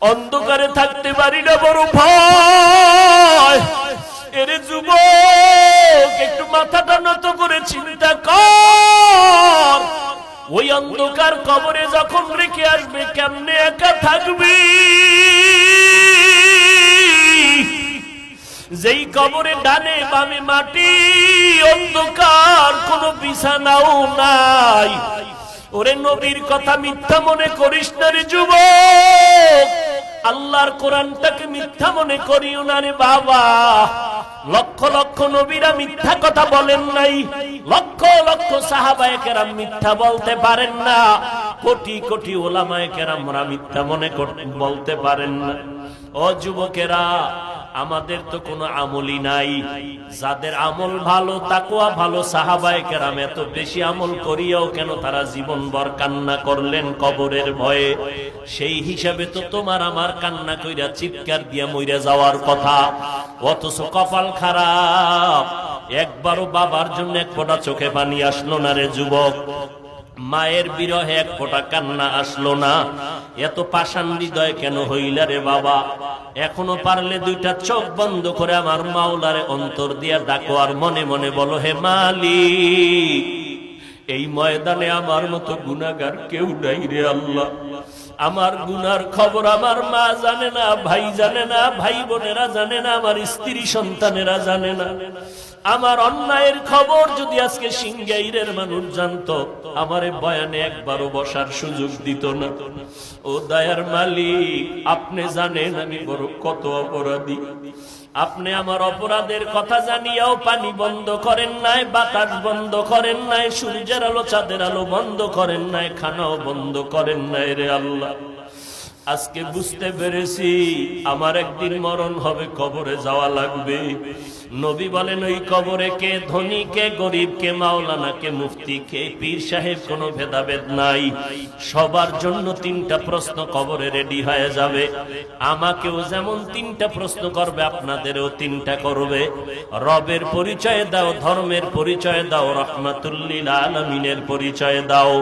অন্ধকারে থাকতে পারি না, বড় ভয়। এরে যুবক, একটু মাথাটা নত করে চিন্তা কর, ওই অন্ধকার কবরে যখন রেখে আসবে কেমনে একা থাকবি? যেই কবরে ডানে বামে মাটি, অন্ধকার, কোনো বিছানাও নাই। ওরে নবীর কথা মিথ্যা মনে করিস না রে যুবক, আল্লাহর কোরআনটাকে মিথ্যা মনে করিও না রে বাবা। লক্ষ লক্ষ নবীরা মিথ্যা কথা বলেন নাই, লক্ষ লক্ষ সাহাবায়ে কেরাম মিথ্যা বলতে পারেন না, কোটি কোটি ওলামায়ে কেরামরা মিথ্যা মনে বলতে পারেন না। ও যুবকেরা, আমাদের তো কোনো আমলই নাই। যাদের আমল ভালো, তাকওয়া ভালো, সাহাবায়ে কেরাম এত বেশি আমল করিয়াও কেন তারা জীবনভর কান্না করলেন কবরের ভয়ে? সেই হিসাবে তো তোমার আমার কান্না কইরা চিৎকার দিয়া মইরা যাওয়ার কথা, অথচ কপাল খারাপ, একবারও বাবার জন্য এক ফোঁটা চোখে পানি আসলো না রে যুবক। মায়ের বিরহে এক ফোঁটা কান্না আসলো না। এত পাষাণ হৃদয় কেন হইলা রে বাবা? এখনো পারলে দুইটা চোখ বন্ধ করে আমার মাওলারে অন্তর দিয়া ডাকো, আর মনে মনে বলো, হে মালিক, এই ময়দানে আমার মতো গুনাহগার কেউ নাই রে আল্লাহ। আমার গুনার খবর আমার মা জানে না, ভাই জানে না, ভাই বোনেরা জানে না, আমার স্ত্রী সন্তানেরা জানে না। আমার অন্যায়ের খবর যদি আজকে সিংগাইরের মানুষ জানতো, আমারে বয়ানে একবারও বসার সুযোগ দিত না। ও দয়ার মালিক, আপনি জানেন আমি বড় কত অপরাধী। আপনি আমার অপরাধের কথা জানিয়াও পানি বন্ধ করেন নাই, বাতাস বন্ধ করেন নাই, সূর্যের আলো চাঁদের আলো বন্ধ করেন নাই, খানাও বন্ধ করেন নাই রে আল্লাহ। আজকে বুঝতে পেরেছি আমার একদিন মরণ হবে, কবরে যাওয়া লাগবে। নবী বলেন, ওই কবরে কে ধনী, কে গরিব, কে মাওলানা, কে মুফতি, কে পীর সাহেব, কোনো ভেদাভেদ নাই। সবার জন্য তিনটা প্রশ্ন কবরে রেডি হয়ে যাবে। আমাকেও যেমন তিনটা প্রশ্ন করবে, আপনাদেরও তিনটা করবে। রবের পরিচয় দাও, ধর্মের পরিচয় দাও, রাহমাতুল্লিল আলামিনের পরিচয় দাও।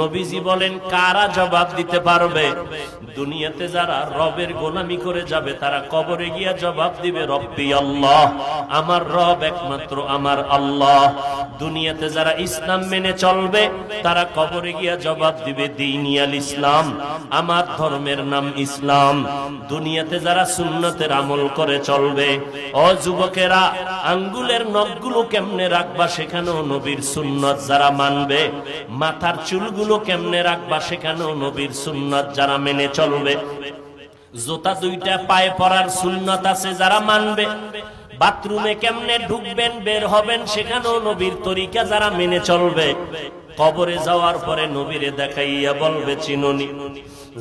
নবীজি বলেন, কারা জবাব দিতে পারবে? দুনিয়াতে যারা রবের গোলামি করে যাবে তারা কবরে গিয়া জবাব দিবে, রব্বি আল্লাহ, আমার রব একমাত্র আমার আল্লাহ। দুনিয়াতে যারা ইসলাম মেনে চলবে তারা কবরে গিয়া জবাব দিবে, দীনিয়াল ইসলাম, আমার ধর্মের নাম ইসলাম। দুনিয়াতে যারা সুন্নতের আমল করে চলবে, ও যুবকেরা, আঙ্গুলের নখগুলো কেমনে রাখবা সেখানেও নবীর সুন্নত যারা মানবে। মাথার চুলগুলো কেমনে রাখবা সেখানেও নবীর সুন্নত যারা মেনে চলবে। জুতা দুইটা পায়ে পরার সুন্নত আছে যারা মানবে। বাথরুমে কেমনে ঢুকবেন বের হবেন সেখানেও নবীর তরিকা যারা মেনে চলবে। কবরে যাওয়ার পরে নবীরে দেখাইয়া বলবে, চিনুনি।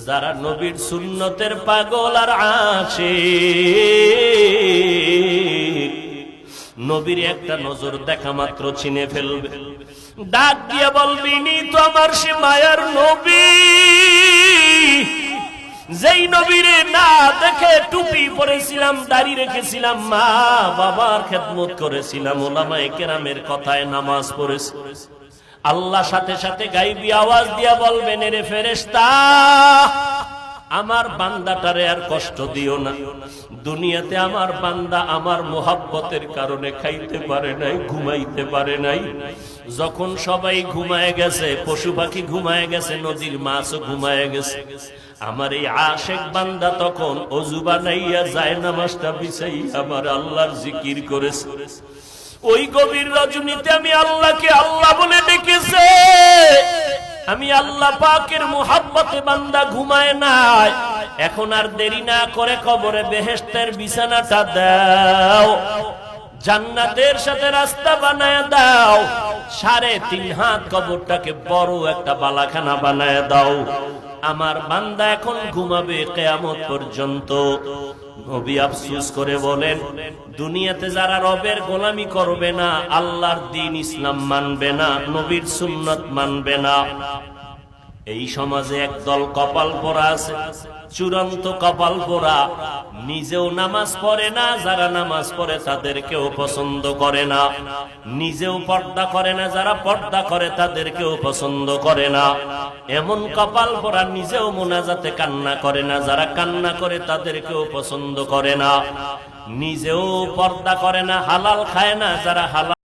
যারা নবীর সুন্নতের পাগল আর আশিক, নবীর একটা নজর দেখা মাত্র চিনে ফেলবে। ডাক দিয়া বলবি, নি তো আমার সে মায়ার নবী, যেই নবীরে না দেখে টুপি পরেছিলাম, দাড়ি রেখেছিলাম, মা বাবার খেদমত করেছিলাম, ওলামায়ে কেরামের কথায় নামাজ পড়েছি। আল্লাহ সাথে সাথে গাইবি আওয়াজ দিয়া বলবেন, রে ফেরেশতা, আমার বান্দাটারে আর কষ্ট দিও না। দুনিয়াতে আমার বান্দা আমার মোহাব্বতের কারণে খাইতে পারে নাই, ঘুমাইতে পারে নাই। যখন সবাই ঘুমায় গেছে, পশু পাখি ঘুমায় গেছে, নদীর মাছও ঘুমায় গেছে, আমার এই আশেক বান্দা তখন ওযু বানাইয়া যায় নামাজটা বিছাই আমার আল্লাহর জিকির করেছে। ওই গভীর রজনীতে আমি আল্লাহকে আল্লাহ বলে ডেকেছে। আমি আল্লাহ পাকের মুহাব্বতে বান্দা ঘুমায় নাই। এখন আর দেরি না করে কবরে বেহেশতের বিছানাটা দাও, জান্নাতের সাথে রাস্তা বানায় দাও, 3.5 হাত কবরটাকে বড় একটা বালাখানা বানায় দাও। আমার বান্দা এখন ঘুমাবে কিয়ামত পর্যন্ত। নবী আফসোস করে বলেন, দুনিয়াতে যারা রবের গোলামি করবে না, আল্লাহর দ্বীন ইসলাম মানবে না, নবীর সুন্নাত মানবে না, এই সমাজে একদল কপাল পোড়া আছে, চূড়ান্ত কপাল পোড়া, নিজেও নামাজ পড়ে না, যারা নামাজ পড়ে তাদেরকেও পছন্দ করে না, নিজেও পর্দা করে না, যারা পর্দা করে তাদেরকেও পছন্দ করে না। এমন কপাল পোড়া, নিজেও মোনাজাতে কান্না করে না, যারা কান্না করে তাদেরকেও পছন্দ করে না, নিজেও পর্দা করে না, হালাল খায় না, যারা হালাল